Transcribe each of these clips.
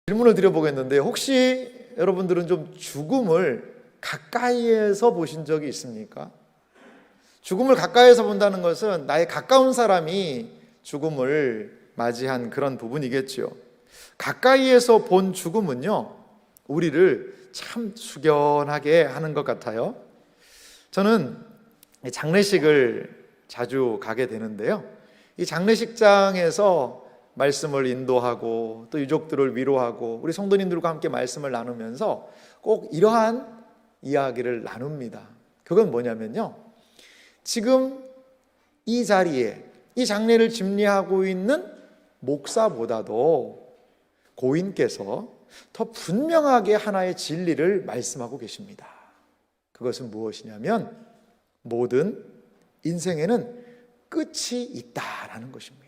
질문을 드려보겠는데, 혹시 여러분들은 좀 죽음을 가까이에서 보신 적이 있습니까? 죽음을 가까이에서 본다는 것은 나의 가까운 사람이 죽음을 맞이한 그런 부분이겠죠. 가까이에서 본 죽음은요, 우리를 참 숙연하게 하는 것 같아요. 저는 장례식을 자주 가게 되는데요, 이 장례식장에서 말씀을 인도하고 또 유족들을 위로하고 우리 성도님들과 함께 말씀을 나누면서 꼭 이러한 이야기를 나눕니다. 그건 뭐냐면요, 지금 이 자리에 이 장례를 집례하고 있는 목사보다도 고인께서 더 분명하게 하나의 진리를 말씀하고 계십니다. 그것은 무엇이냐면, 모든 인생에는 끝이 있다라는 것입니다.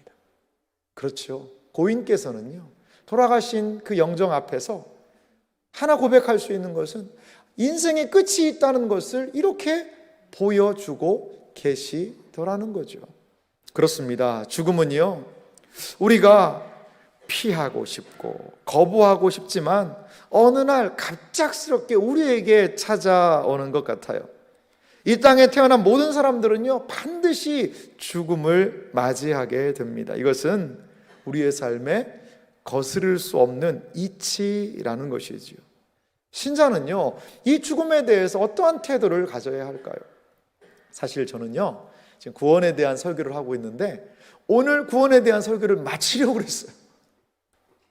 그렇죠. 고인께서는요, 돌아가신 그 영정 앞에서 하나 고백할 수 있는 것은 인생의 끝이 있다는 것을 이렇게 보여주고 계시더라는 거죠. 그렇습니다. 죽음은요, 우리가 피하고 싶고 거부하고 싶지만 어느 날 갑작스럽게 우리에게 찾아오는 것 같아요. 이 땅에 태어난 모든 사람들은요, 반드시 죽음을 맞이하게 됩니다. 이것은 우리의 삶에 거스를 수 없는 이치라는 것이지요. 신자는요, 이 죽음에 대해서 어떠한 태도를 가져야 할까요? 사실 저는요, 지금 구원에 대한 설교를 하고 있는데 오늘 구원에 대한 설교를 마치려고 그랬어요.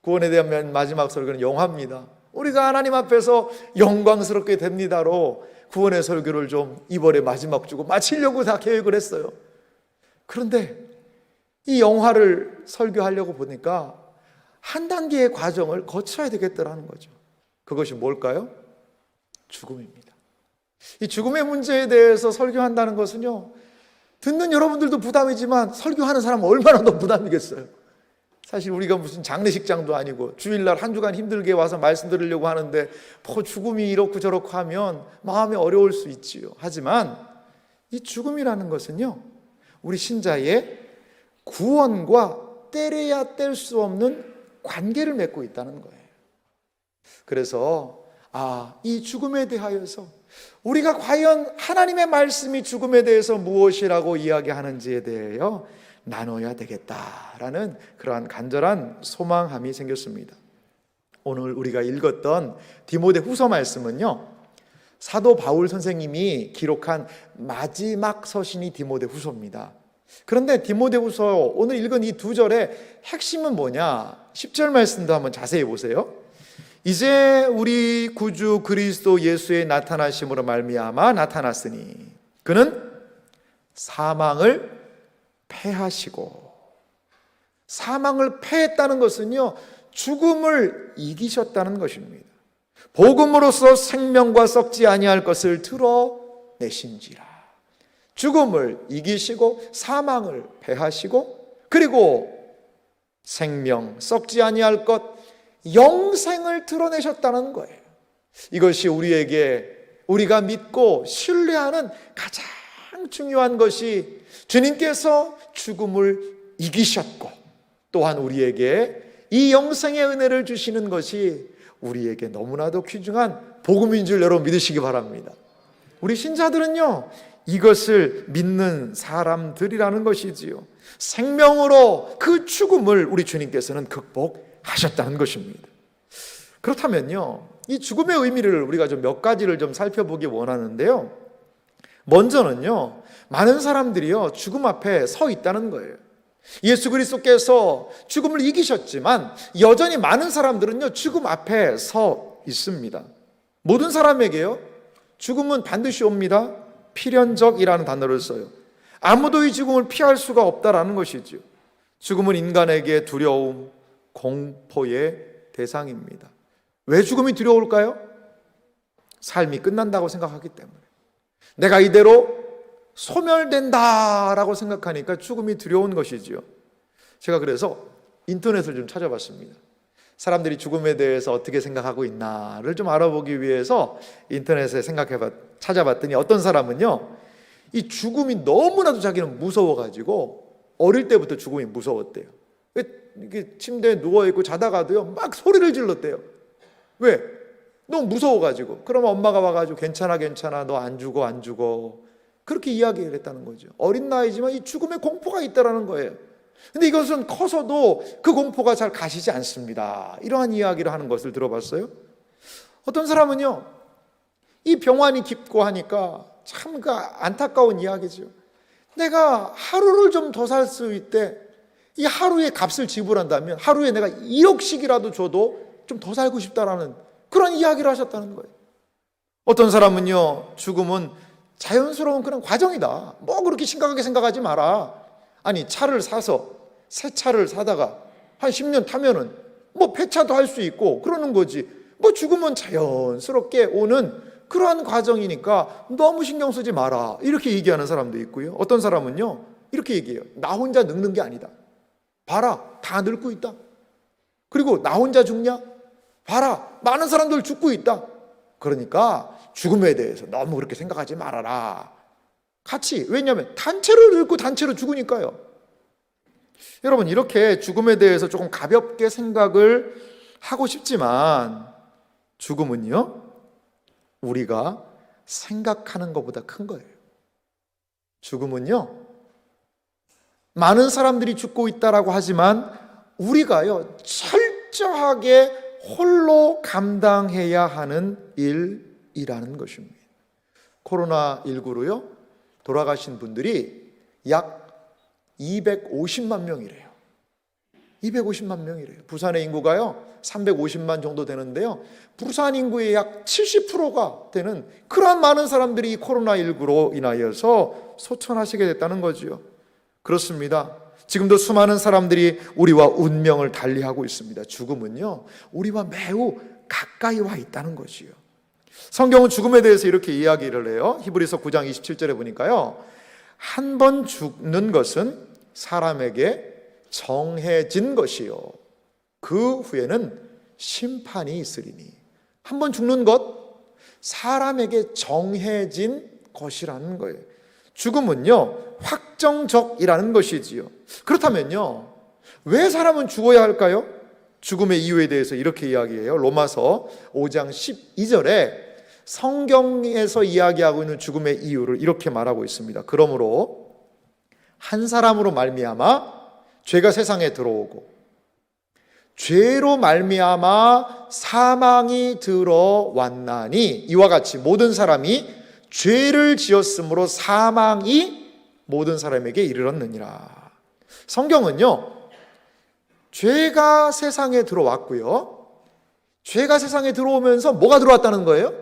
구원에 대한 마지막 설교는 영화입니다. 우리가 하나님 앞에서 영광스럽게 됩니다로 구원의 설교를 좀 이번에 마지막 주고 마치려고 다 계획을 했어요. 그런데 이 영화를 설교하려고 보니까 한 단계의 과정을 거쳐야 되겠더라는 거죠. 그것이 뭘까요? 죽음입니다. 이 죽음의 문제에 대해서 설교한다는 것은요, 듣는 여러분들도 부담이지만 설교하는 사람은 얼마나 더 부담이겠어요. 사실 우리가 무슨 장례식장도 아니고 주일날 한 주간 힘들게 와서 말씀 들으려고 하는데 죽음이 이렇고 저렇고 하면 마음이 어려울 수 있지요. 하지만 이 죽음이라는 것은요, 우리 신자의 구원과 떼려야 뗄 수 없는 관계를 맺고 있다는 거예요. 그래서 이 죽음에 대하여서 우리가 과연 하나님의 말씀이 죽음에 대해서 무엇이라고 이야기하는지에 대하여 나눠야 되겠다라는 그러한 간절한 소망함이 생겼습니다. 오늘 우리가 읽었던 디모데후서 말씀은요, 사도 바울 선생님이 기록한 마지막 서신이 디모데후서입니다. 그런데 디모데후서 오늘 읽은 이 두 절의 핵심은 뭐냐? 10절 말씀도 한번 자세히 보세요. 이제 우리 구주 그리스도 예수의 나타나심으로 말미암아 나타났으니 그는 사망을 패하시고, 사망을 패했다는 것은요, 죽음을 이기셨다는 것입니다. 복음으로써 생명과 썩지 아니할 것을 드러내신지라. 죽음을 이기시고 사망을 패하시고, 그리고 생명, 썩지 아니할 것, 영생을 드러내셨다는 거예요. 이것이 우리가 믿고 신뢰하는 가장 중요한 것이, 주님께서 죽음을 이기셨고 또한 우리에게 이 영생의 은혜를 주시는 것이 우리에게 너무나도 귀중한 복음인 줄 여러분 믿으시기 바랍니다. 우리 신자들은요, 이것을 믿는 사람들이라는 것이지요. 생명으로 그 죽음을 우리 주님께서는 극복하셨다는 것입니다. 그렇다면요, 이 죽음의 의미를 우리가 좀 몇 가지를 좀 살펴보기 원하는데요, 먼저는요, 많은 사람들이요, 죽음 앞에 서 있다는 거예요. 예수 그리스도께서 죽음을 이기셨지만 여전히 많은 사람들은요, 죽음 앞에 서 있습니다. 모든 사람에게요, 죽음은 반드시 옵니다. 필연적이라는 단어를 써요. 아무도 이 죽음을 피할 수가 없다라는 것이죠. 죽음은 인간에게 두려움, 공포의 대상입니다. 왜 죽음이 두려울까요? 삶이 끝난다고 생각하기 때문에. 내가 이대로 소멸된다라고 생각하니까 죽음이 두려운 것이지요. 제가 그래서 인터넷을 좀 찾아봤습니다. 사람들이 죽음에 대해서 어떻게 생각하고 있나를 좀 알아보기 위해서 인터넷에 찾아봤더니 어떤 사람은요, 이 죽음이 너무나도 자기는 무서워가지고 어릴 때부터 죽음이 무서웠대요. 이렇게 침대에 누워있고 자다가도요 막 소리를 질렀대요. 왜? 너무 무서워가지고. 그러면 엄마가 와가지고 괜찮아 너 안 죽어 그렇게 이야기를 했다는 거죠. 어린 나이지만 이 죽음의 공포가 있다라는 거예요. 근데 이것은 커서도 그 공포가 잘 가시지 않습니다. 이러한 이야기를 하는 것을 들어봤어요. 어떤 사람은요 이 병환이 깊고 하니까 참 안타까운 이야기죠. 내가 하루를 좀 더 살 수 있대. 이 하루의 값을 지불한다면 하루에 내가 1억씩이라도 줘도 좀 더 살고 싶다라는 그런 이야기를 하셨다는 거예요. 어떤 사람은요 죽음은 자연스러운 그런 과정이다. 뭐 그렇게 심각하게 생각하지 마라. 아니 차를 사서 새 차를 사다가 한 10년 타면은 뭐 폐차도 할 수 있고 그러는 거지. 뭐 죽음은 자연스럽게 오는 그러한 과정이니까 너무 신경 쓰지 마라. 이렇게 얘기하는 사람도 있고요. 어떤 사람은요 이렇게 얘기해요. 나 혼자 늙는 게 아니다. 봐라 다 늙고 있다. 그리고 나 혼자 죽냐? 봐라 많은 사람들 죽고 있다. 그러니까 죽음에 대해서 너무 그렇게 생각하지 말아라. 같이. 왜냐하면 단체로 늙고 단체로 죽으니까요. 여러분 이렇게 죽음에 대해서 조금 가볍게 생각을 하고 싶지만 죽음은요 우리가 생각하는 것보다 큰 거예요. 죽음은요 많은 사람들이 죽고 있다라고 하지만 우리가요 철저하게 홀로 감당해야 하는 일이라는 것입니다. 코로나19로요 돌아가신 분들이 약 250만 명이래요. 250만 명이래요. 부산의 인구가요 350만 정도 되는데요 부산 인구의 약 70%가 되는 그러한 많은 사람들이 이 코로나19로 인하여서 소천하시게 됐다는 거지요. 그렇습니다. 지금도 수많은 사람들이 우리와 운명을 달리하고 있습니다. 죽음은요 우리와 매우 가까이 와 있다는 것이요. 성경은 죽음에 대해서 이렇게 이야기를 해요. 히브리서 9장 27절에 보니까요 한 번 죽는 것은 사람에게 정해진 것이요 그 후에는 심판이 있으리니. 한 번 죽는 것 사람에게 정해진 것이라는 거예요. 죽음은요 확정적이라는 것이지요. 그렇다면요 왜 사람은 죽어야 할까요? 죽음의 이유에 대해서 이렇게 이야기해요. 로마서 5장 12절에 성경에서 이야기하고 있는 죽음의 이유를 이렇게 말하고 있습니다. 그러므로 한 사람으로 말미암아 죄가 세상에 들어오고 죄로 말미암아 사망이 들어왔나니 이와 같이 모든 사람이 죄를 지었으므로 사망이 모든 사람에게 이르렀느니라. 성경은요 죄가 세상에 들어왔고요 죄가 세상에 들어오면서 뭐가 들어왔다는 거예요?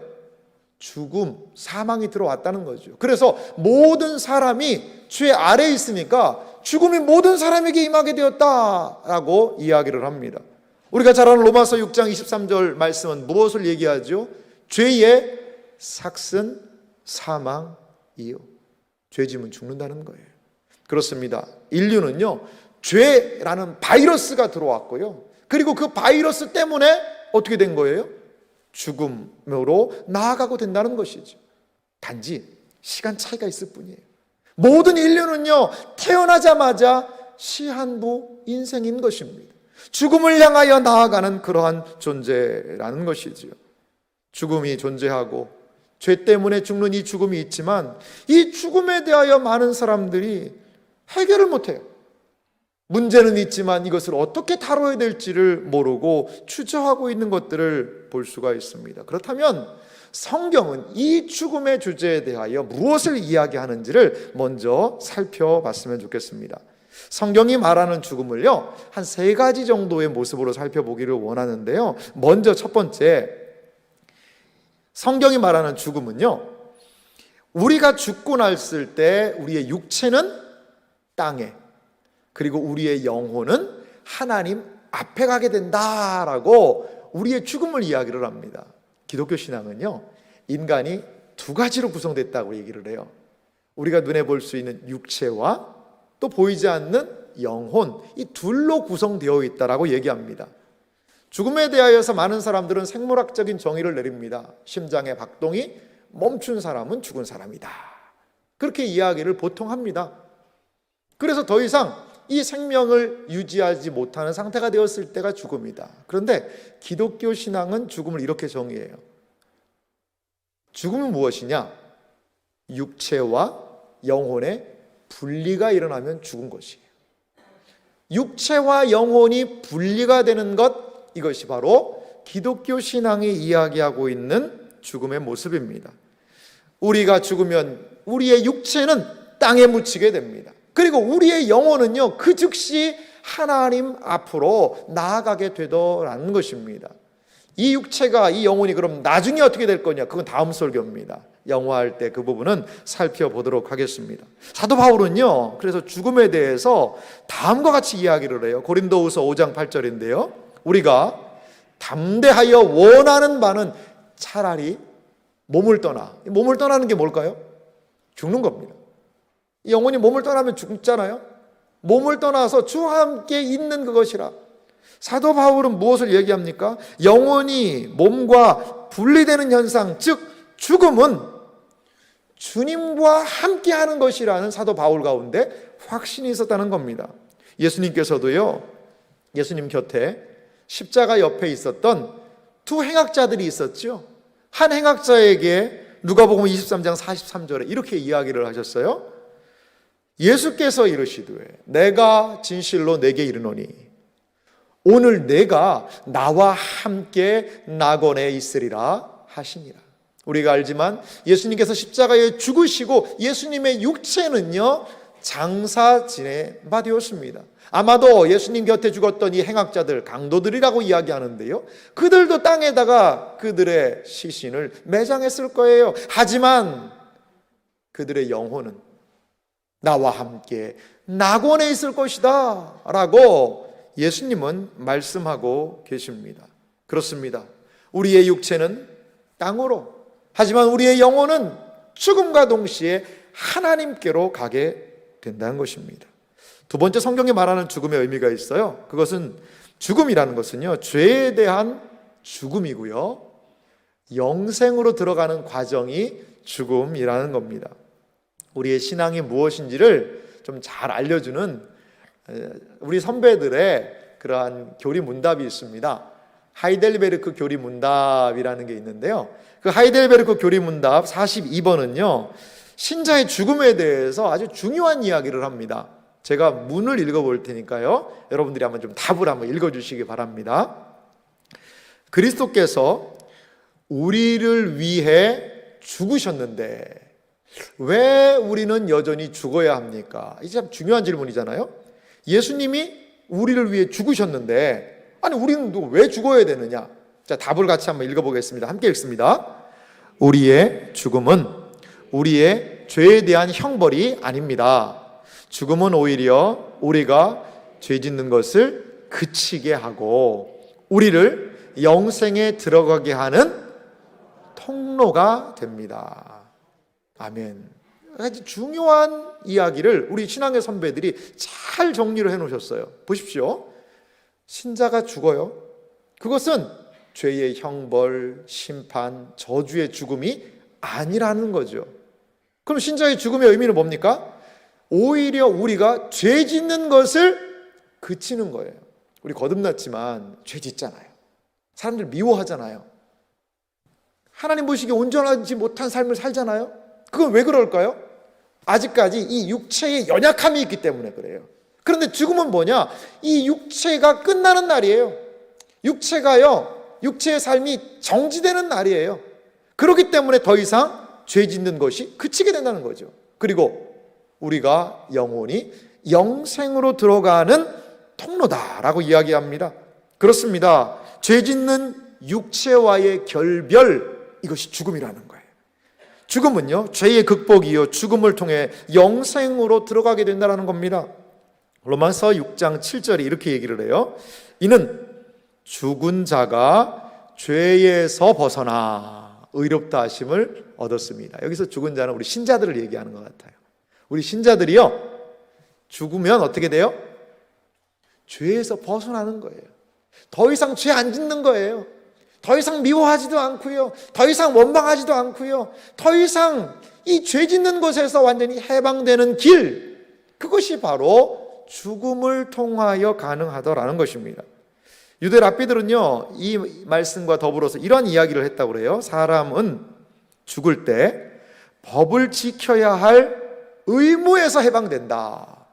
죽음, 사망이 들어왔다는 거죠. 그래서 모든 사람이 죄 아래에 있으니까 죽음이 모든 사람에게 임하게 되었다라고 이야기를 합니다. 우리가 잘 아는 로마서 6장 23절 말씀은 무엇을 얘기하죠? 죄의 삭은 사망이요. 죄짐은 죽는다는 거예요. 그렇습니다. 인류는요 죄라는 바이러스가 들어왔고요 그리고 그 바이러스 때문에 어떻게 된 거예요? 죽음으로 나아가고 된다는 것이죠. 단지 시간 차이가 있을 뿐이에요. 모든 인류는요 태어나자마자 시한부 인생인 것입니다. 죽음을 향하여 나아가는 그러한 존재라는 것이지요. 죽음이 존재하고 죄 때문에 죽는 이 죽음이 있지만 이 죽음에 대하여 많은 사람들이 해결을 못해요. 문제는 있지만 이것을 어떻게 다뤄야 될지를 모르고 주저하고 있는 것들을 볼 수가 있습니다. 그렇다면 성경은 이 죽음의 주제에 대하여 무엇을 이야기하는지를 먼저 살펴봤으면 좋겠습니다. 성경이 말하는 죽음을요 한 3가지 정도의 모습으로 살펴보기를 원하는데요. 먼저 첫 번째, 성경이 말하는 죽음은요 우리가 죽고 났을 때 우리의 육체는 땅에, 그리고 우리의 영혼은 하나님 앞에 가게 된다라고 우리의 죽음을 이야기를 합니다. 기독교 신앙은요 인간이 2가지로 구성됐다고 얘기를 해요. 우리가 눈에 볼 수 있는 육체와 또 보이지 않는 영혼, 이 둘로 구성되어 있다라고 얘기합니다. 죽음에 대하여서 많은 사람들은 생물학적인 정의를 내립니다. 심장의 박동이 멈춘 사람은 죽은 사람이다. 그렇게 이야기를 보통 합니다. 그래서 더 이상 이 생명을 유지하지 못하는 상태가 되었을 때가 죽음이다. 그런데 기독교 신앙은 죽음을 이렇게 정의해요. 죽음은 무엇이냐? 육체와 영혼의 분리가 일어나면 죽은 것이에요. 육체와 영혼이 분리가 되는 것, 이것이 바로 기독교 신앙이 이야기하고 있는 죽음의 모습입니다. 우리가 죽으면 우리의 육체는 땅에 묻히게 됩니다. 그리고 우리의 영혼은요, 그 즉시 하나님 앞으로 나아가게 되더라는 것입니다. 이 육체가, 이 영혼이 그럼 나중에 어떻게 될 거냐? 그건 다음 설교입니다. 영화할 때 그 부분은 살펴보도록 하겠습니다. 사도 바울은요, 그래서 죽음에 대해서 다음과 같이 이야기를 해요. 고린도후서 5장 8절인데요. 우리가 담대하여 원하는 바는 차라리 몸을 떠나는 게 뭘까요? 죽는 겁니다. 영혼이 몸을 떠나면 죽잖아요. 몸을 떠나서 주와 함께 있는 그것이라. 사도 바울은 무엇을 얘기합니까? 영혼이 몸과 분리되는 현상, 즉 죽음은 주님과 함께하는 것이라는 사도 바울 가운데 확신이 있었다는 겁니다. 예수님께서도요, 예수님 곁에 십자가 옆에 있었던 두 행악자들이 있었죠. 한 행악자에게 누가복음 23장 43절에 이렇게 이야기를 하셨어요. 예수께서 이르시되 내가 진실로 내게 이르노니 오늘 내가 나와 함께 낙원에 있으리라 하시니라. 우리가 알지만 예수님께서 십자가에 죽으시고 예수님의 육체는요 장사 지내 바되었습니다. 아마도 예수님 곁에 죽었던 이 행악자들, 강도들이라고 이야기하는데요, 그들도 땅에다가 그들의 시신을 매장했을 거예요. 하지만 그들의 영혼은 나와 함께 낙원에 있을 것이다 라고 예수님은 말씀하고 계십니다. 그렇습니다. 우리의 육체는 땅으로, 하지만 우리의 영혼은 죽음과 동시에 하나님께로 가게 된다는 것입니다. 두 번째, 성경에 말하는 죽음의 의미가 있어요. 그것은, 죽음이라는 것은요, 죄에 대한 죽음이고요, 영생으로 들어가는 과정이 죽음이라는 겁니다. 우리의 신앙이 무엇인지를 좀 잘 알려주는 우리 선배들의 그러한 교리문답이 있습니다. 하이델베르크 교리문답이라는 게 있는데요, 그 하이델베르크 교리문답 42번은요 신자의 죽음에 대해서 아주 중요한 이야기를 합니다. 제가 문을 읽어볼 테니까요, 여러분들이 한번 좀 답을 한번 읽어주시기 바랍니다. 그리스도께서 우리를 위해 죽으셨는데 왜 우리는 여전히 죽어야 합니까? 이게 참 중요한 질문이잖아요. 예수님이 우리를 위해 죽으셨는데, 아니 우리는 왜 죽어야 되느냐? 자, 답을 같이 한번 읽어보겠습니다. 함께 읽습니다. 우리의 죽음은 우리의 죄에 대한 형벌이 아닙니다. 죽음은 오히려 우리가 죄 짓는 것을 그치게 하고 우리를 영생에 들어가게 하는 통로가 됩니다. 아멘. 아주 중요한 이야기를 우리 신앙의 선배들이 잘 정리를 해놓으셨어요. 보십시오. 신자가 죽어요. 그것은 죄의 형벌, 심판, 저주의 죽음이 아니라는 거죠. 그럼 신자의 죽음의 의미는 뭡니까? 오히려 우리가 죄 짓는 것을 그치는 거예요. 우리 거듭났지만 죄 짓잖아요. 사람들 미워하잖아요. 하나님 보시기에 온전하지 못한 삶을 살잖아요. 그건 왜 그럴까요? 아직까지 이 육체의 연약함이 있기 때문에 그래요. 그런데 죽음은 뭐냐? 이 육체가 끝나는 날이에요. 육체의 삶이 정지되는 날이에요. 그렇기 때문에 더 이상 죄 짓는 것이 그치게 된다는 거죠. 그리고 우리가 영혼이 영생으로 들어가는 통로다라고 이야기합니다. 그렇습니다. 죄 짓는 육체와의 결별, 이것이 죽음이라는 거예요. 죽음은요, 죄의 극복이요, 죽음을 통해 영생으로 들어가게 된다는 겁니다. 로마서 6장 7절에 이렇게 얘기를 해요. 이는 죽은 자가 죄에서 벗어나 의롭다 하심을 얻었습니다. 여기서 죽은 자는 우리 신자들을 얘기하는 것 같아요. 우리 신자들이요, 죽으면 어떻게 돼요? 죄에서 벗어나는 거예요. 더 이상 죄 안 짓는 거예요. 더 이상 미워하지도 않고요, 더 이상 원망하지도 않고요, 더 이상 이 죄 짓는 것에서 완전히 해방되는 길, 그것이 바로 죽음을 통하여 가능하더라는 것입니다. 유대 랍비들은요, 이 말씀과 더불어서 이런 이야기를 했다고 그래요. 사람은 죽을 때 법을 지켜야 할 의무에서 해방된다.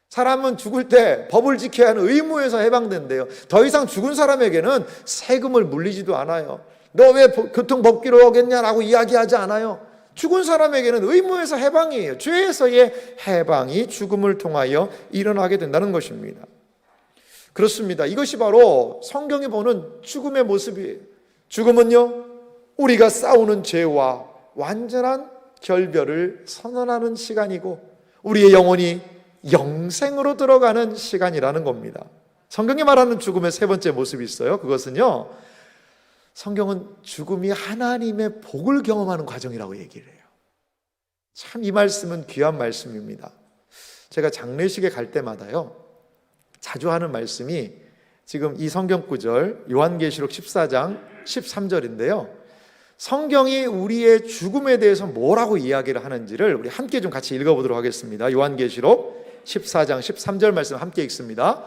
사람은 죽을 때 법을 지켜야 하는 의무에서 해방된대요. 더 이상 죽은 사람에게는 세금을 물리지도 않아요. 너 왜 교통법규로 오겠냐라고 이야기하지 않아요. 죽은 사람에게는 의무에서 해방이에요. 죄에서의 해방이 죽음을 통하여 일어나게 된다는 것입니다. 그렇습니다. 이것이 바로 성경이 보는 죽음의 모습이에요. 죽음은요, 우리가 싸우는 죄와 완전한 결별을 선언하는 시간이고 우리의 영혼이 영생으로 들어가는 시간이라는 겁니다. 성경이 말하는 죽음의 세 번째 모습이 있어요. 그것은요, 성경은 죽음이 하나님의 복을 경험하는 과정이라고 얘기를 해요. 참 이 말씀은 귀한 말씀입니다. 제가 장례식에 갈 때마다요, 자주 하는 말씀이 지금 이 성경 구절 요한계시록 14장 13절인데요. 성경이 우리의 죽음에 대해서 뭐라고 이야기를 하는지를 우리 함께 좀 같이 읽어보도록 하겠습니다. 요한계시록 14장 13절 말씀 함께 읽습니다.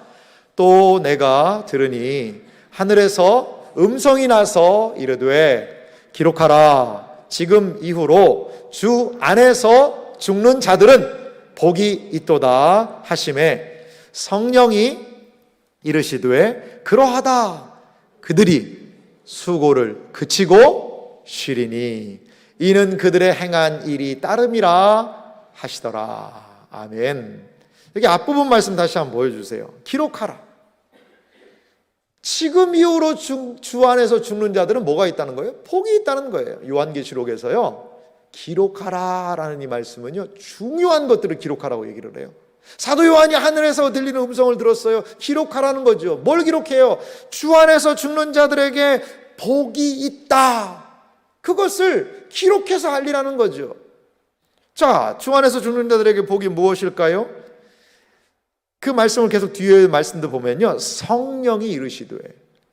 또 내가 들으니 하늘에서 음성이 나서 이르되 기록하라. 지금 이후로 주 안에서 죽는 자들은 복이 있도다 하시매 성령이 이르시되 그러하다. 그들이 수고를 그치고 쉬리니 이는 그들의 행한 일이 따름이라 하시더라. 아멘. 여기 앞부분 말씀 다시 한번 보여주세요. 기록하라. 지금 이후로 주 안에서 죽는 자들은 뭐가 있다는 거예요? 복이 있다는 거예요. 요한계시록에서요, 기록하라 라는 이 말씀은요, 중요한 것들을 기록하라고 얘기를 해요. 사도 요한이 하늘에서 들리는 음성을 들었어요. 기록하라는 거죠. 뭘 기록해요? 주 안에서 죽는 자들에게 복이 있다. 그것을 기록해서 알리라는 거죠. 자, 주 안에서 죽는 자들에게 복이 무엇일까요? 그 말씀을 계속 뒤에 말씀도 보면요, 성령이 이르시되,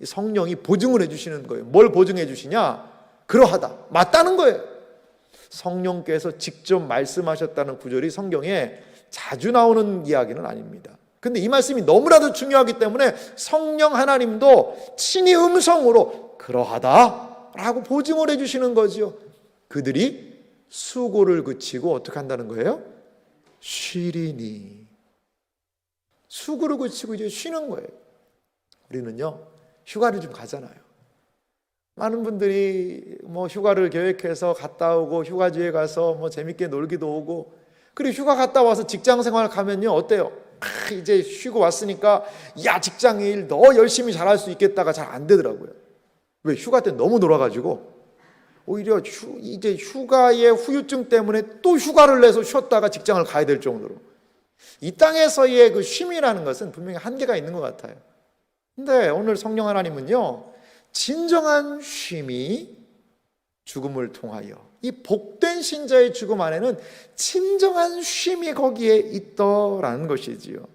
성령이 보증을 해주시는 거예요. 뭘 보증해 주시냐? 그러하다, 맞다는 거예요. 성령께서 직접 말씀하셨다는 구절이 성경에 자주 나오는 이야기는 아닙니다. 근데 이 말씀이 너무나도 중요하기 때문에 성령 하나님도 친히 음성으로 그러하다 라고 보증을 해주시는 거죠. 그들이 수고를 그치고 어떻게 한다는 거예요? 쉬리니. 수고를 그치고 이제 쉬는 거예요. 우리는요, 휴가를 좀 가잖아요. 많은 분들이 뭐 휴가를 계획해서 갔다 오고 휴가지에 가서 뭐 재밌게 놀기도 오고, 그리고 휴가 갔다 와서 직장 생활 가면요, 어때요? 이제 쉬고 왔으니까 야, 직장 일 더 열심히 잘할 수 있겠다가 잘 안 되더라고요. 왜? 휴가 때 너무 놀아가지고 오히려 이제 휴가의 후유증 때문에 또 휴가를 내서 쉬었다가 직장을 가야 될 정도로, 이 땅에서의 그 쉼이라는 것은 분명히 한계가 있는 것 같아요. 근데 오늘 성령 하나님은요, 진정한 쉼이 죽음을 통하여, 이 복된 신자의 죽음 안에는 진정한 쉼이 거기에 있더라는 것이지요.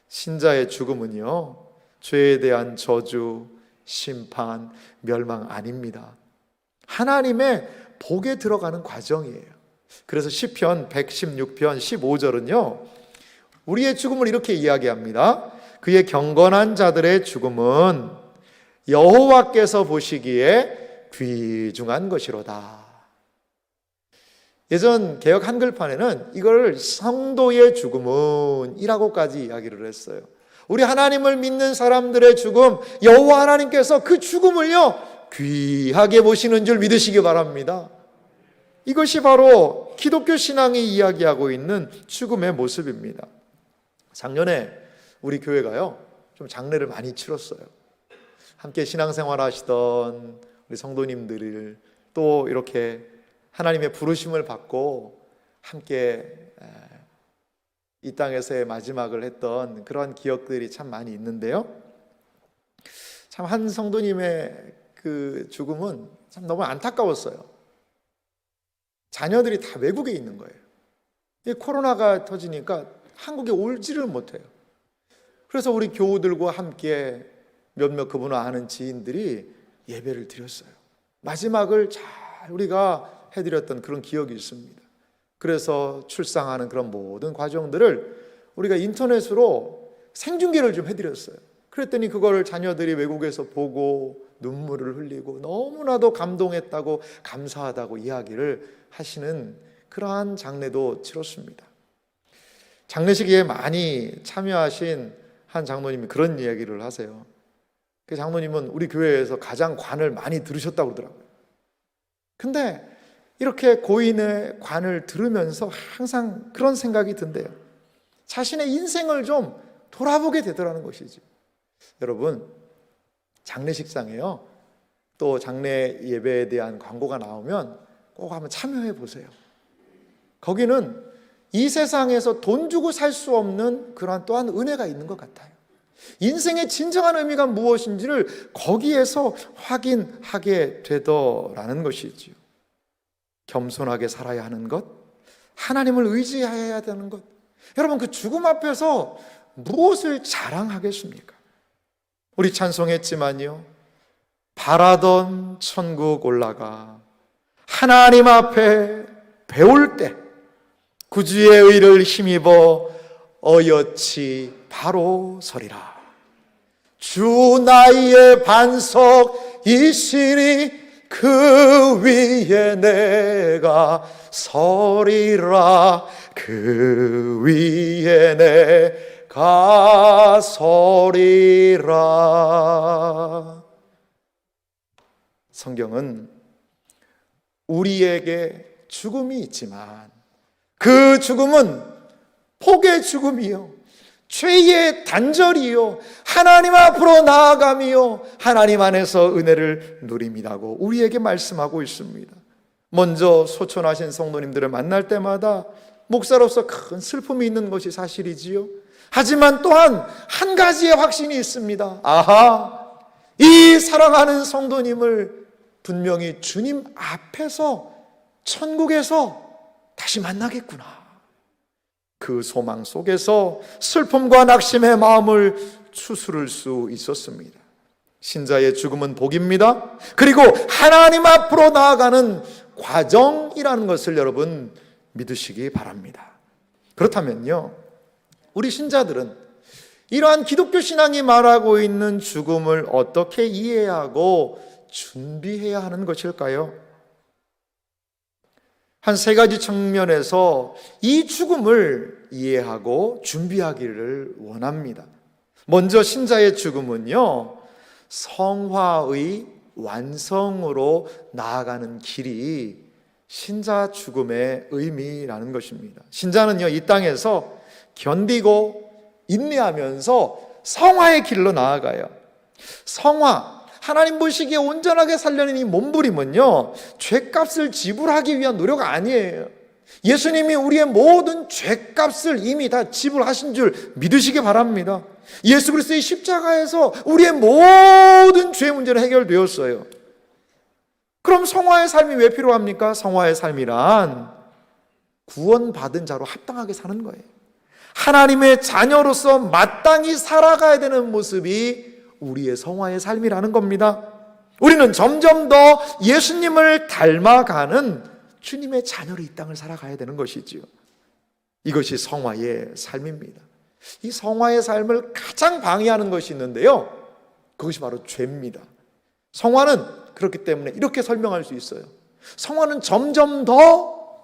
신자의 죽음은요, 죄에 대한 저주, 심판, 멸망 아닙니다. 하나님의 복에 들어가는 과정이에요. 그래서 시편 116편 15절은요, 우리의 죽음을 이렇게 이야기합니다. 그의 경건한 자들의 죽음은 여호와께서 보시기에 귀중한 것이로다. 예전 개역 한글판에는 이걸 성도의 죽음은 이라고까지 이야기를 했어요. 우리 하나님을 믿는 사람들의 죽음, 여호와 하나님께서 그 죽음을요, 귀하게 보시는 줄 믿으시기 바랍니다. 이것이 바로 기독교 신앙이 이야기하고 있는 죽음의 모습입니다. 작년에 우리 교회가요, 좀 장례를 많이 치렀어요. 함께 신앙생활 하시던 우리 성도님들을 또 이렇게 하나님의 부르심을 받고 함께 이 땅에서의 마지막을 했던 그런 기억들이 참 많이 있는데요. 참 한 성도님의 그 죽음은 참 너무 안타까웠어요. 자녀들이 다 외국에 있는 거예요. 이 코로나가 터지니까 한국에 올지를 못해요. 그래서 우리 교우들과 함께 몇몇 그분을 아는 지인들이 예배를 드렸어요. 마지막을 잘 우리가 해드렸던 그런 기억이 있습니다. 그래서 출상하는 그런 모든 과정들을 우리가 인터넷으로 생중계를 좀 해드렸어요. 그랬더니 그걸 자녀들이 외국에서 보고 눈물을 흘리고 너무나도 감동했다고, 감사하다고 이야기를 하시는 그러한 장례도 치렀습니다. 장례식에 많이 참여하신 한 장로님이 그런 이야기를 하세요. 그 장로님은 우리 교회에서 가장 관을 많이 들으셨다고 그러더라고요. 근데 이렇게 고인의 관을 들으면서 항상 그런 생각이 든대요. 자신의 인생을 좀 돌아보게 되더라는 것이지. 여러분, 장례식장에요, 또 장례 예배에 대한 광고가 나오면 꼭 한번 참여해 보세요. 거기는 이 세상에서 돈 주고 살 수 없는 그러한 또한 은혜가 있는 것 같아요. 인생의 진정한 의미가 무엇인지를 거기에서 확인하게 되더라는 것이지요. 겸손하게 살아야 하는 것, 하나님을 의지해야 되는 것. 여러분, 그 죽음 앞에서 무엇을 자랑하겠습니까? 우리 찬송했지만요, 바라던 천국 올라가 하나님 앞에 배울 때 구주의 의를 힘입어 어여치 바로 서리라. 주 나의 반석이시니 그 위에 내가 서리라. 그 위에 내가 서리라. 성경은 우리에게 죽음이 있지만 그 죽음은 복의 죽음이요, 죄의 단절이요, 하나님 앞으로 나아감이요, 하나님 안에서 은혜를 누림이라고 우리에게 말씀하고 있습니다. 먼저 소천하신 성도님들을 만날 때마다 목사로서 큰 슬픔이 있는 것이 사실이지요. 하지만 또한 한 가지의 확신이 있습니다. 아하, 이 사랑하는 성도님을 분명히 주님 앞에서 천국에서 다시 만나겠구나. 그 소망 속에서 슬픔과 낙심의 마음을 추스를 수 있었습니다. 신자의 죽음은 복입니다. 그리고 하나님 앞으로 나아가는 과정이라는 것을 여러분 믿으시기 바랍니다. 그렇다면요, 우리 신자들은 이러한 기독교 신앙이 말하고 있는 죽음을 어떻게 이해하고 준비해야 하는 것일까요? 한 세 가지 측면에서 이 죽음을 이해하고 준비하기를 원합니다. 먼저 신자의 죽음은요, 성화의 완성으로 나아가는 길이 신자 죽음의 의미라는 것입니다. 신자는요, 이 땅에서 견디고 인내하면서 성화의 길로 나아가요. 성화, 하나님 보시기에 온전하게 살려는 이 몸부림은요, 죄값을 지불하기 위한 노력 아니에요. 예수님이 우리의 모든 죄값을 이미 다 지불하신 줄 믿으시기 바랍니다. 예수 그리스도의 십자가에서 우리의 모든 죄 문제는 해결되었어요. 그럼 성화의 삶이 왜 필요합니까? 성화의 삶이란 구원받은 자로 합당하게 사는 거예요. 하나님의 자녀로서 마땅히 살아가야 되는 모습이 우리의 성화의 삶이라는 겁니다. 우리는 점점 더 예수님을 닮아가는 주님의 자녀로 이 땅을 살아가야 되는 것이지요. 이것이 성화의 삶입니다. 이 성화의 삶을 가장 방해하는 것이 있는데요, 그것이 바로 죄입니다. 성화는 그렇기 때문에 이렇게 설명할 수 있어요. 성화는 점점 더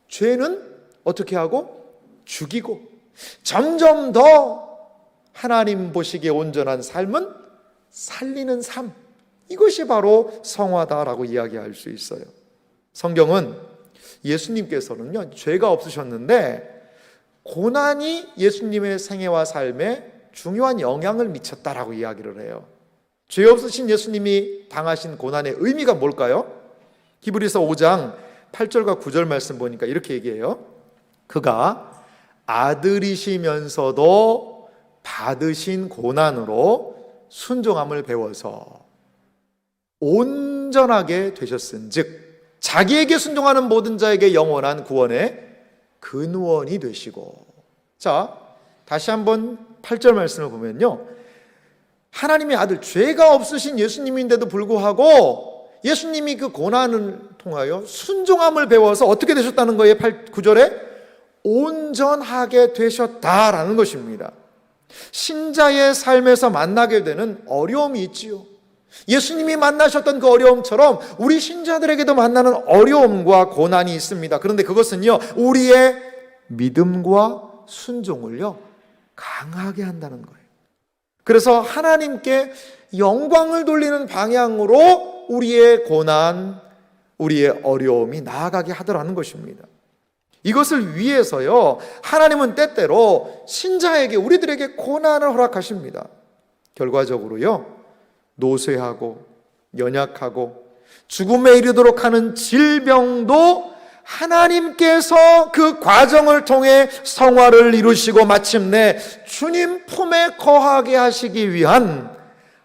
죄는 어떻게 하고 죽이고, 점점 더 하나님 보시기에 온전한 삶은 살리는 삶, 이것이 바로 성화다라고 이야기할 수 있어요. 성경은 예수님께서는요, 죄가 없으셨는데 고난이 예수님의 생애와 삶에 중요한 영향을 미쳤다라고 이야기를 해요. 죄 없으신 예수님이 당하신 고난의 의미가 뭘까요? 히브리서 5장 8절과 9절 말씀 보니까 이렇게 얘기해요. 그가 아들이시면서도 받으신 고난으로 순종함을 배워서 온전하게 되셨은즉 자기에게 순종하는 모든 자에게 영원한 구원의 근원이 되시고. 자, 다시 한번 8절 말씀을 보면요, 하나님의 아들, 죄가 없으신 예수님인데도 불구하고 예수님이 그 고난을 통하여 순종함을 배워서 어떻게 되셨다는 거예요? 9절에 온전하게 되셨다라는 것입니다. 신자의 삶에서 만나게 되는 어려움이 있지요. 예수님이 만나셨던 그 어려움처럼 우리 신자들에게도 만나는 어려움과 고난이 있습니다. 그런데 그것은요, 우리의 믿음과 순종을요, 강하게 한다는 거예요. 그래서 하나님께 영광을 돌리는 방향으로 우리의 고난, 우리의 어려움이 나아가게 하더라는 것입니다. 이것을 위해서요, 하나님은 때때로 신자에게, 우리들에게 고난을 허락하십니다. 결과적으로요, 노쇠하고 연약하고 죽음에 이르도록 하는 질병도 하나님께서 그 과정을 통해 성화를 이루시고 마침내 주님 품에 거하게 하시기 위한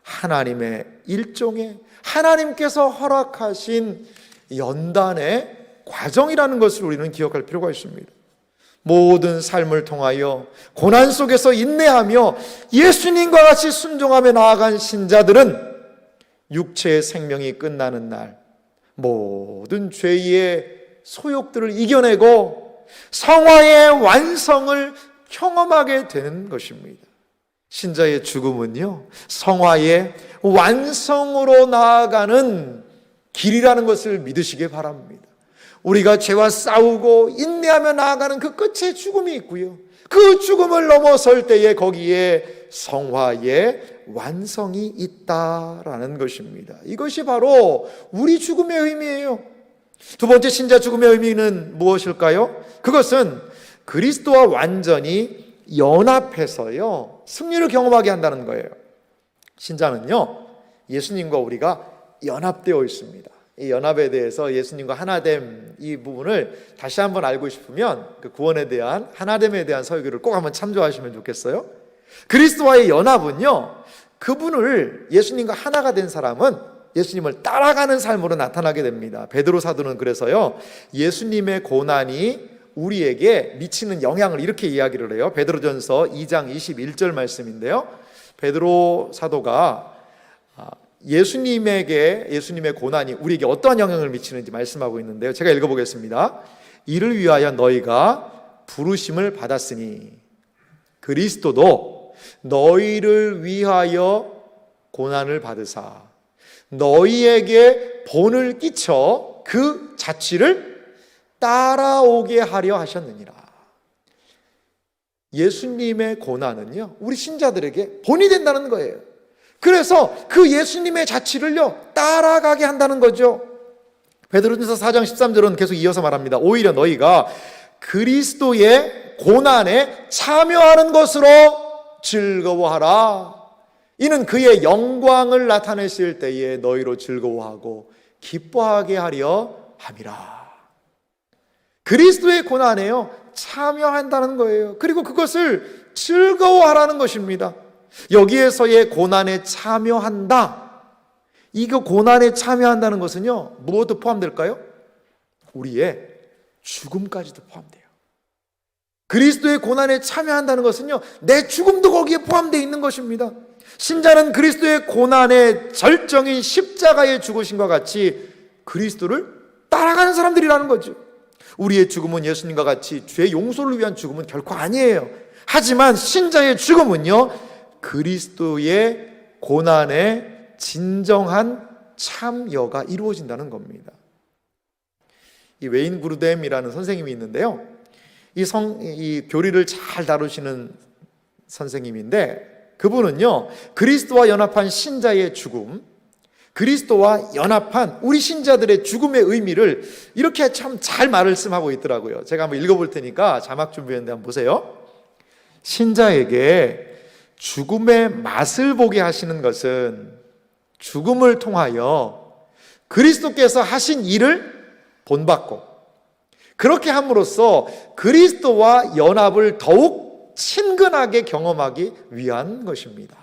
하나님의 일종의, 하나님께서 허락하신 연단의 과정이라는 것을 우리는 기억할 필요가 있습니다. 모든 삶을 통하여 고난 속에서 인내하며 예수님과 같이 순종하며 나아간 신자들은 육체의 생명이 끝나는 날 모든 죄의 소욕들을 이겨내고 성화의 완성을 경험하게 되는 것입니다. 신자의 죽음은요, 성화의 완성으로 나아가는 길이라는 것을 믿으시기 바랍니다. 우리가 죄와 싸우고 인내하며 나아가는 그 끝에 죽음이 있고요, 그 죽음을 넘어설 때에 거기에 성화의 완성이 있다라는 것입니다. 이것이 바로 우리 죽음의 의미예요. 두 번째 신자 죽음의 의미는 무엇일까요? 그것은 그리스도와 완전히 연합해서요, 승리를 경험하게 한다는 거예요. 신자는요, 예수님과 우리가 연합되어 있습니다. 이 연합에 대해서, 예수님과 하나됨, 이 부분을 다시 한번 알고 싶으면 그 구원에 대한, 하나됨에 대한 설교를 꼭 한번 참조하시면 좋겠어요. 그리스도와의 연합은요, 그분을, 예수님과 하나가 된 사람은 예수님을 따라가는 삶으로 나타나게 됩니다. 베드로 사도는 그래서요, 예수님의 고난이 우리에게 미치는 영향을 이렇게 이야기를 해요. 베드로전서 2장 21절 말씀인데요, 베드로 사도가 예수님의 고난이 우리에게 어떠한 영향을 미치는지 말씀하고 있는데요, 제가 읽어보겠습니다. 이를 위하여 너희가 부르심을 받았으니 그리스도도 너희를 위하여 고난을 받으사 너희에게 본을 끼쳐 그 자취를 따라오게 하려 하셨느니라. 예수님의 고난은요, 우리 신자들에게 본이 된다는 거예요. 그래서 그 예수님의 자취를요, 따라가게 한다는 거죠. 베드로전서 4장 13절은 계속 이어서 말합니다. 오히려 너희가 그리스도의 고난에 참여하는 것으로 즐거워하라. 이는 그의 영광을 나타내실 때에 너희로 즐거워하고 기뻐하게 하려 함이라. 그리스도의 고난에요, 참여한다는 거예요. 그리고 그것을 즐거워하라는 것입니다. 여기에서의 고난에 참여한다, 이거 고난에 참여한다는 것은요, 무엇도 포함될까요? 우리의 죽음까지도 포함돼요. 그리스도의 고난에 참여한다는 것은요, 내 죽음도 거기에 포함되어 있는 것입니다. 신자는 그리스도의 고난의 절정인 십자가의 죽으심과 같이 그리스도를 따라가는 사람들이라는 거죠. 우리의 죽음은 예수님과 같이 죄 용서를 위한 죽음은 결코 아니에요. 하지만 신자의 죽음은요, 그리스도의 고난에 진정한 참여가 이루어진다는 겁니다. 이 웨인 그루뎀이라는 선생님이 있는데요, 이 교리를 잘 다루시는 선생님인데, 그분은요, 그리스도와 연합한 신자의 죽음, 그리스도와 연합한 우리 신자들의 죽음의 의미를 이렇게 참 잘 말씀하고 있더라고요. 제가 한번 읽어볼 테니까 자막 준비했는데 한번 보세요. 신자에게 죽음의 맛을 보게 하시는 것은 죽음을 통하여 그리스도께서 하신 일을 본받고, 그렇게 함으로써 그리스도와 연합을 더욱 친근하게 경험하기 위한 것입니다.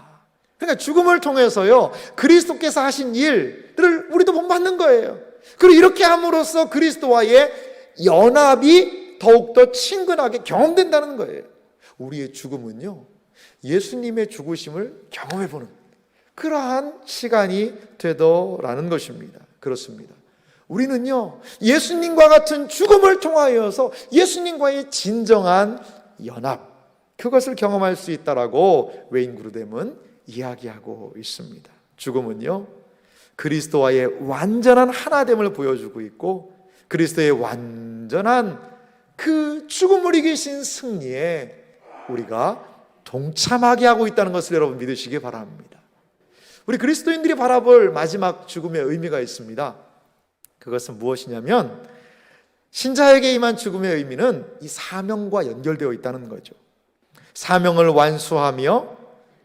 그러니까 죽음을 통해서요, 그리스도께서 하신 일을 우리도 본받는 거예요. 그리고 이렇게 함으로써 그리스도와의 연합이 더욱더 친근하게 경험된다는 거예요. 우리의 죽음은요, 예수님의 죽으심을 경험해보는 그러한 시간이 되더라는 것입니다. 그렇습니다. 우리는요, 예수님과 같은 죽음을 통하여서 예수님과의 진정한 연합, 그것을 경험할 수 있다라고 웨인 그루뎀은 이야기하고 있습니다. 죽음은요, 그리스도와의 완전한 하나됨을 보여주고 있고, 그리스도의 완전한 그 죽음을 이기신 승리에 우리가 동참하게 하고 있다는 것을 여러분 믿으시기 바랍니다. 우리 그리스도인들이 바라볼 마지막 죽음의 의미가 있습니다. 그것은 무엇이냐면, 신자에게 임한 죽음의 의미는 이 사명과 연결되어 있다는 거죠. 사명을 완수하며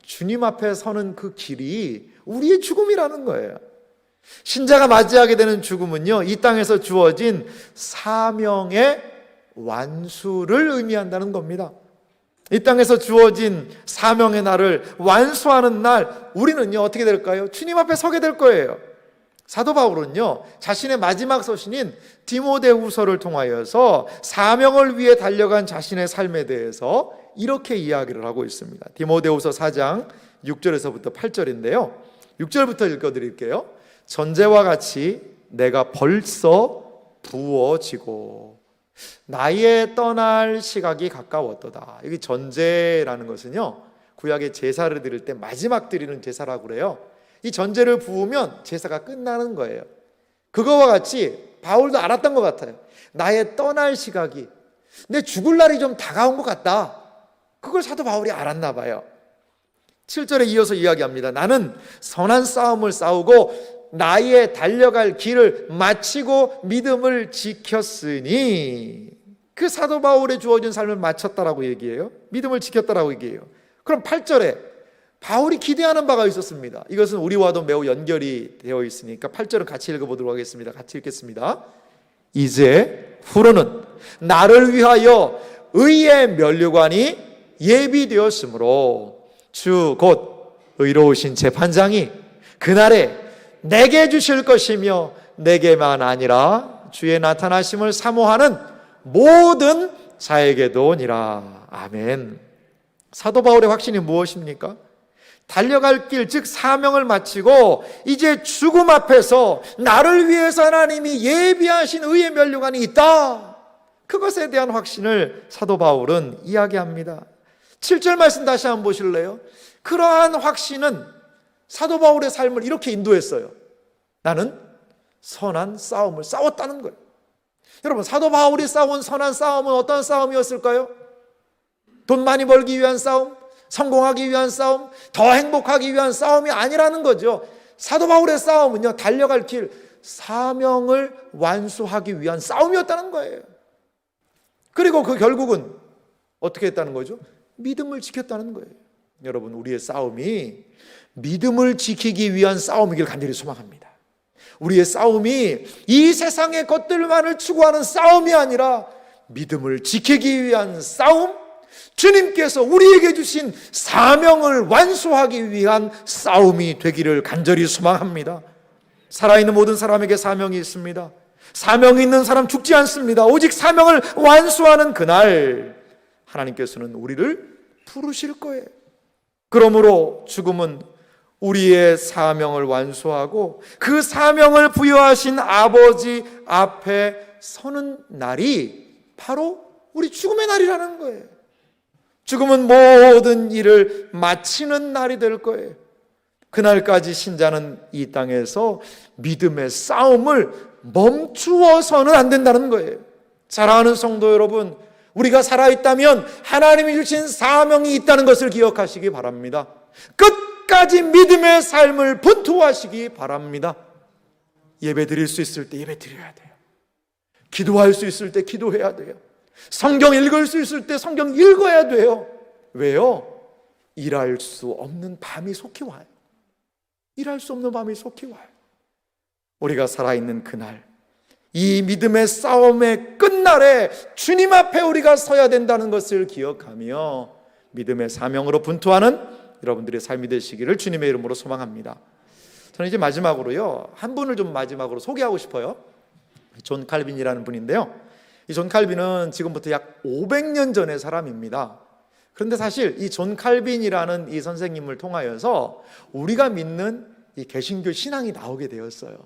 주님 앞에 서는 그 길이 우리의 죽음이라는 거예요. 신자가 맞이하게 되는 죽음은요, 이 땅에서 주어진 사명의 완수를 의미한다는 겁니다. 이 땅에서 주어진 사명의 날을 완수하는 날, 우리는요 어떻게 될까요? 주님 앞에 서게 될 거예요. 사도 바울은요, 자신의 마지막 서신인 디모데후서를 통하여서 사명을 위해 달려간 자신의 삶에 대해서 이렇게 이야기를 하고 있습니다. 디모데후서 4장 6절에서부터 8절인데요 6절부터 읽어드릴게요. 전제와 같이 내가 벌써 부어지고 나의 떠날 시각이 가까웠도다. 여기 전제라는 것은요, 구약의 제사를 드릴 때 마지막 드리는 제사라고 그래요. 이 전제를 부으면 제사가 끝나는 거예요. 그거와 같이 바울도 알았던 것 같아요. 나의 떠날 시각이, 내 죽을 날이 좀 다가온 것 같다. 그걸 사도 바울이 알았나 봐요. 7절에 이어서 이야기합니다. 나는 선한 싸움을 싸우고 나의 달려갈 길을 마치고 믿음을 지켰으니, 그 사도 바울의 주어진 삶을 마쳤다라고 얘기해요. 믿음을 지켰다라고 얘기해요. 그럼 8절에 바울이 기대하는 바가 있었습니다. 이것은 우리와도 매우 연결이 되어 있으니까 8절은 같이 읽어보도록 하겠습니다. 같이 읽겠습니다. 이제 후로는 나를 위하여 의의 면류관이 예비되었으므로 주 곧 의로우신 재판장이 그날에 내게 주실 것이며 내게만 아니라 주의 나타나심을 사모하는 모든 자에게도니라. 아멘. 사도 바울의 확신이 무엇입니까? 달려갈 길, 즉 사명을 마치고 이제 죽음 앞에서 나를 위해서 하나님이 예비하신 의의 면류관이 있다. 그것에 대한 확신을 사도 바울은 이야기합니다. 7절 말씀 다시 한번 보실래요? 그러한 확신은 사도 바울의 삶을 이렇게 인도했어요. 나는 선한 싸움을 싸웠다는 거예요. 여러분, 사도 바울이 싸운 선한 싸움은 어떤 싸움이었을까요? 돈 많이 벌기 위한 싸움, 성공하기 위한 싸움, 더 행복하기 위한 싸움이 아니라는 거죠. 사도 바울의 싸움은요, 달려갈 길, 사명을 완수하기 위한 싸움이었다는 거예요. 그리고 그 결국은 어떻게 했다는 거죠? 믿음을 지켰다는 거예요. 여러분, 우리의 싸움이 믿음을 지키기 위한 싸움이길 간절히 소망합니다. 우리의 싸움이 이 세상의 것들만을 추구하는 싸움이 아니라 믿음을 지키기 위한 싸움, 주님께서 우리에게 주신 사명을 완수하기 위한 싸움이 되기를 간절히 소망합니다. 살아있는 모든 사람에게 사명이 있습니다. 사명이 있는 사람 죽지 않습니다. 오직 사명을 완수하는 그날 하나님께서는 우리를 부르실 거예요. 그러므로 죽음은 우리의 사명을 완수하고 그 사명을 부여하신 아버지 앞에 서는 날이 바로 우리 죽음의 날이라는 거예요. 죽음은 모든 일을 마치는 날이 될 거예요. 그날까지 신자는 이 땅에서 믿음의 싸움을 멈추어서는 안 된다는 거예요. 사랑하는 성도 여러분, 우리가 살아있다면 하나님이 주신 사명이 있다는 것을 기억하시기 바랍니다. 끝까지 믿음의 삶을 분투하시기 바랍니다. 예배 드릴 수 있을 때 예배 드려야 돼요. 기도할 수 있을 때 기도해야 돼요. 성경 읽을 수 있을 때 성경 읽어야 돼요. 왜요? 일할 수 없는 밤이 속히 와요. 일할 수 없는 밤이 속히 와요. 우리가 살아있는 그날, 이 믿음의 싸움의 끝날에 주님 앞에 우리가 서야 된다는 것을 기억하며 믿음의 사명으로 분투하는 여러분들의 삶이 되시기를 주님의 이름으로 소망합니다. 저는 이제 마지막으로요, 한 분을 좀 마지막으로 소개하고 싶어요. 존 칼빈이라는 분인데요, 이 존 칼빈은 지금부터 약 500년 전의 사람입니다. 그런데 사실 이 존 칼빈이라는 이 선생님을 통하여서 우리가 믿는 이 개신교 신앙이 나오게 되었어요.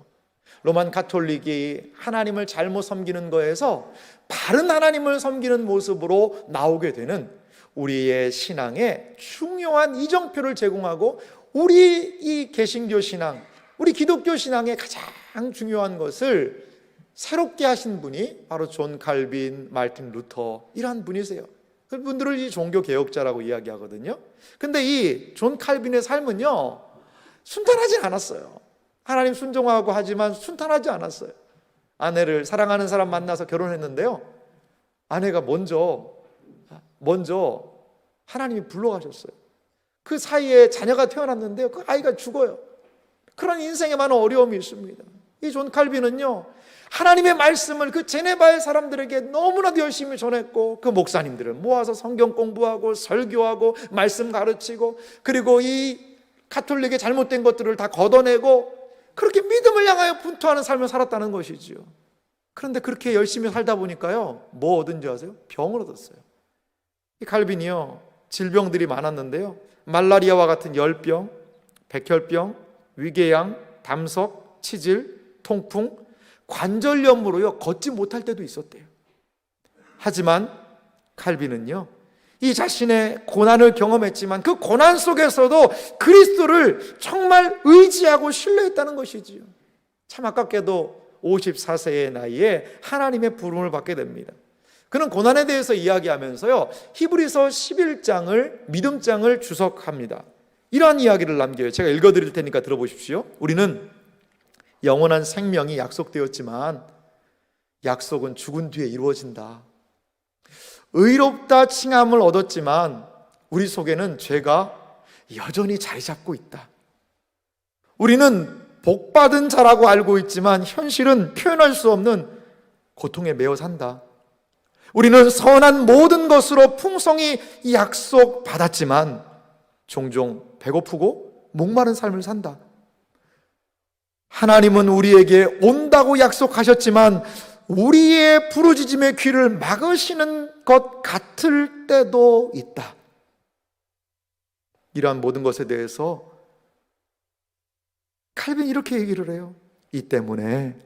로만 가톨릭이 하나님을 잘못 섬기는 거에서 바른 하나님을 섬기는 모습으로 나오게 되는, 우리의 신앙에 중요한 이정표를 제공하고 우리 이 개신교 신앙, 우리 기독교 신앙의 가장 중요한 것을 새롭게 하신 분이 바로 존 칼빈, 마르틴 루터 이러한 분이세요. 그분들을 이 종교 개혁자라고 이야기하거든요. 근데 이 존 칼빈의 삶은요, 순탄하지 않았어요. 하나님 순종하고 하지만 순탄하지 않았어요. 아내를 사랑하는 사람 만나서 결혼했는데요, 아내가 먼저 하나님이 불러가셨어요. 그 사이에 자녀가 태어났는데요, 그 아이가 죽어요. 그런 인생에 많은 어려움이 있습니다. 이 존 칼빈은요, 하나님의 말씀을 그 제네바의 사람들에게 너무나도 열심히 전했고, 그 목사님들을 모아서 성경 공부하고 설교하고 말씀 가르치고, 그리고 이 가톨릭의 잘못된 것들을 다 걷어내고 그렇게 믿음을 향하여 분투하는 삶을 살았다는 것이지요. 그런데 그렇게 열심히 살다 보니까요, 뭐 얻은지 아세요? 병을 얻었어요. 이 칼빈이요, 질병들이 많았는데요, 말라리아와 같은 열병, 백혈병, 위궤양, 담석, 치질, 통풍, 관절염으로요 걷지 못할 때도 있었대요. 하지만 칼빈은요, 이 자신의 고난을 경험했지만 그 고난 속에서도 그리스도를 정말 의지하고 신뢰했다는 것이지요. 참 아깝게도 54세의 나이에 하나님의 부름을 받게 됩니다. 그는 고난에 대해서 이야기하면서요, 히브리서 11장을 믿음장을 주석합니다. 이러한 이야기를 남겨요. 제가 읽어드릴 테니까 들어보십시오. 우리는 영원한 생명이 약속되었지만 약속은 죽은 뒤에 이루어진다. 의롭다 칭함을 얻었지만 우리 속에는 죄가 여전히 자리 잡고 있다. 우리는 복받은 자라고 알고 있지만 현실은 표현할 수 없는 고통에 매여 산다. 우리는 선한 모든 것으로 풍성히 약속받았지만 종종 배고프고 목마른 삶을 산다. 하나님은 우리에게 온다고 약속하셨지만 우리의 부르짖음의 귀를 막으시는 것 같을 때도 있다. 이러한 모든 것에 대해서 칼빈이 이렇게 얘기를 해요. 이 때문에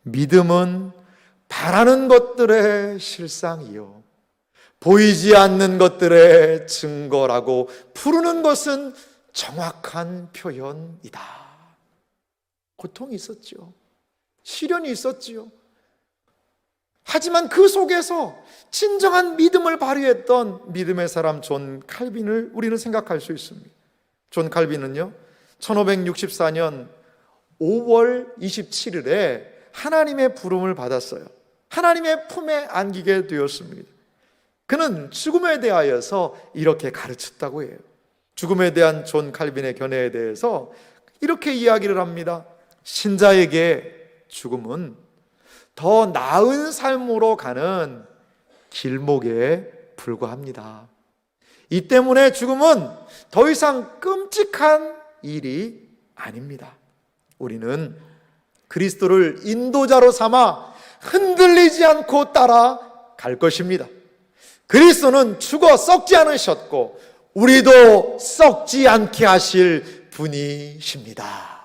믿음은 바라는 것들의 실상이요, 보이지 않는 것들의 증거라고 부르는 것은 정확한 표현이다. 고통이 있었죠. 시련이 있었지요. 하지만 그 속에서 진정한 믿음을 발휘했던 믿음의 사람 존 칼빈을 우리는 생각할 수 있습니다. 존 칼빈은요, 1564년 5월 27일에 하나님의 부름을 받았어요. 하나님의 품에 안기게 되었습니다. 그는 죽음에 대하여서 이렇게 가르쳤다고 해요. 죽음에 대한 존 칼빈의 견해에 대해서 이렇게 이야기를 합니다. 신자에게 죽음은 더 나은 삶으로 가는 길목에 불과합니다. 이 때문에 죽음은 더 이상 끔찍한 일이 아닙니다. 우리는 그리스도를 인도자로 삼아 흔들리지 않고 따라갈 것입니다. 그리스도는 죽어 썩지 않으셨고 우리도 썩지 않게 하실 분이십니다.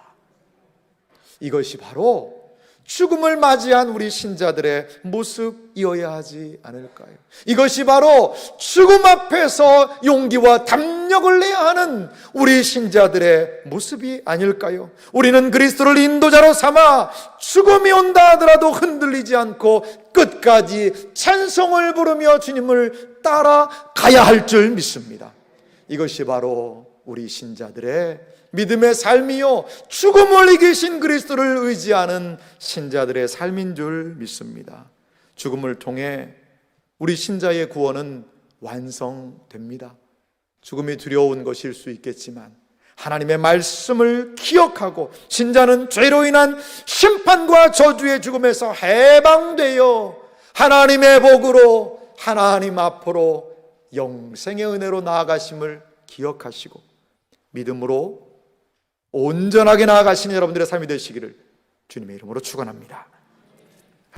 이것이 바로 죽음을 맞이한 우리 신자들의 모습이어야 하지 않을까요? 이것이 바로 죽음 앞에서 용기와 담력을 내야 하는 우리 신자들의 모습이 아닐까요? 우리는 그리스도를 인도자로 삼아 죽음이 온다 하더라도 흔들리지 않고 끝까지 찬송을 부르며 주님을 따라가야 할 줄 믿습니다. 이것이 바로 우리 신자들의 믿음의 삶이요, 죽음을 이기신 그리스도를 의지하는 신자들의 삶인 줄 믿습니다. 죽음을 통해 우리 신자의 구원은 완성됩니다. 죽음이 두려운 것일 수 있겠지만 하나님의 말씀을 기억하고 신자는 죄로 인한 심판과 저주의 죽음에서 해방되어 하나님의 복으로 하나님 앞으로 영생의 은혜로 나아가심을 기억하시고 믿음으로 온전하게 나아가시는 여러분들의 삶이 되시기를 주님의 이름으로 축원합니다.